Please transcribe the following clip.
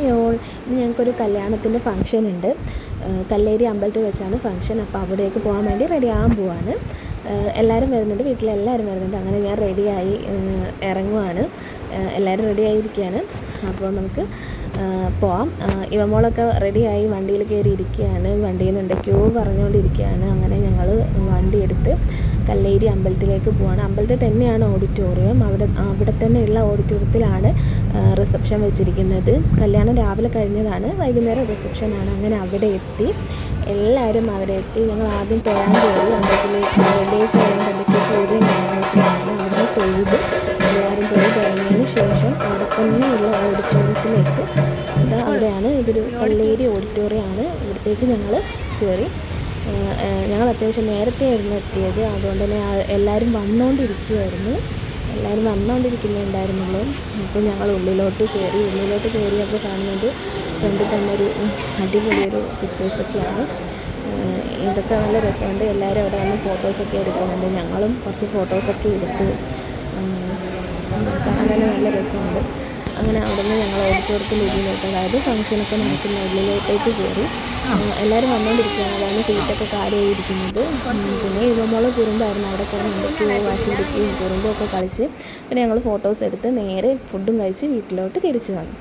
Y'all ഇന്ന് ഞങ്ങൾക്കൊരു കല്യാണത്തിൻ്റെ ഫംഗ്ഷൻ ഉണ്ട്. കല്ലേരി അമ്പലത്തിൽ വെച്ചാണ് ഫംഗ്ഷൻ. അപ്പോൾ അവിടേക്ക് പോകാൻ വേണ്ടി റെഡിയാകാൻ പോവാണ്. എല്ലാവരും വരുന്നുണ്ട്, വീട്ടിലെല്ലാവരും വരുന്നുണ്ട്. അങ്ങനെ ഞാൻ റെഡിയായി ഇറങ്ങുവാണ്. എല്ലാവരും റെഡിയായിരിക്കുകയാണ്. അപ്പോൾ നമുക്ക് പോവാം. ഇവമോളൊക്കെ റെഡിയായി വണ്ടിയിൽ കയറി ഇരിക്കുകയാണ്. വണ്ടിയിൽ നിന്ന് ക്യൂ പറഞ്ഞുകൊണ്ടിരിക്കുകയാണ്. അങ്ങനെ ഞങ്ങൾ വണ്ടി എടുത്ത് കല്ലേരി അമ്പലത്തിലേക്ക് പോവാണ്. അമ്പലത്തിൽ തന്നെയാണ് ഓഡിറ്റോറിയം. അവിടെ തന്നെയുള്ള ഓഡിറ്റോറിയത്തിലാണ് റിസപ്ഷൻ വെച്ചിരിക്കുന്നത്. കല്യാണം രാവിലെ കഴിഞ്ഞതാണ്, വൈകുന്നേരം റിസപ്ഷനാണ്. അങ്ങനെ അവിടെ എത്തി, എല്ലാവരും അവിടെ എത്തി. ഞങ്ങൾ ആദ്യം തൊഴാൻ കയറി. അമ്പലത്തിലേക്ക് വെള്ളിയാഴ്ച എന്തൊക്കെ പൂജയും കാര്യങ്ങളൊക്കെയാണ്. അവിടെ തൊഴുത് എല്ലാവരും കഴിഞ്ഞതിന് ശേഷം അവിടെ തന്നെയുള്ള ഓഡിറ്റോറിയത്തിലേക്ക് അവിടെയാണ്, ഇതൊരു കല്ലേരി ഓഡിറ്റോറിയമാണ്. ഇവിടത്തേക്ക് ഞങ്ങൾ കയറി. ഞങ്ങൾ അത്യാവശ്യം നേരത്തെ ആയിരുന്നു എത്തിയത്. അതുകൊണ്ട് തന്നെ എല്ലാവരും വന്നുകൊണ്ടിരിക്കുന്നുണ്ടായിരുന്നുള്ളൂ. അപ്പോൾ ഞങ്ങൾ ഉള്ളിലോട്ട് കയറിയപ്പോൾ കാണുന്നത് ഫ്രണ്ടിൽ തന്നെ ഒരു അടിപൊളിയൊരു പിക്ചേഴ്സൊക്കെയാണ്. ഇതൊക്കെ നല്ല രസമുണ്ട്. എല്ലാവരും അവിടെ വന്ന് ഫോട്ടോസൊക്കെ എടുക്കുന്നുണ്ട്. ഞങ്ങളും കുറച്ച് ഫോട്ടോസൊക്കെ എടുത്ത്. കാണാൻ തന്നെ നല്ല രസമുണ്ട്. അങ്ങനെ അവിടെ നിന്ന് ഞങ്ങൾ ഓഡിറ്റോറിയത്തിൻ്റെ ഉള്ളിലോട്ട്, അതായത് ഫംഗ്ഷനൊക്കെ നടക്കുന്ന ഉള്ളിലോട്ടേക്ക് കയറി. എല്ലാവരും വന്നുകൊണ്ടിരിക്കുകയാണ്. അതാണ് സീറ്റൊക്കെ കാര്യമായിരിക്കുന്നത്. പിന്നെ ഇവമോള് കുറുമ്പായിരുന്നു. അവിടെ കിടന്ന് എന്തൊക്കെയോ വാശി പിടിക്കുകയും കുറുമ്പൊക്കെ കളിച്ച് പിന്നെ ഞങ്ങൾ ഫോട്ടോസ് എടുത്ത് നേരെ ഫുഡും കഴിച്ച് വീട്ടിലോട്ട് തിരിച്ചു വന്നു.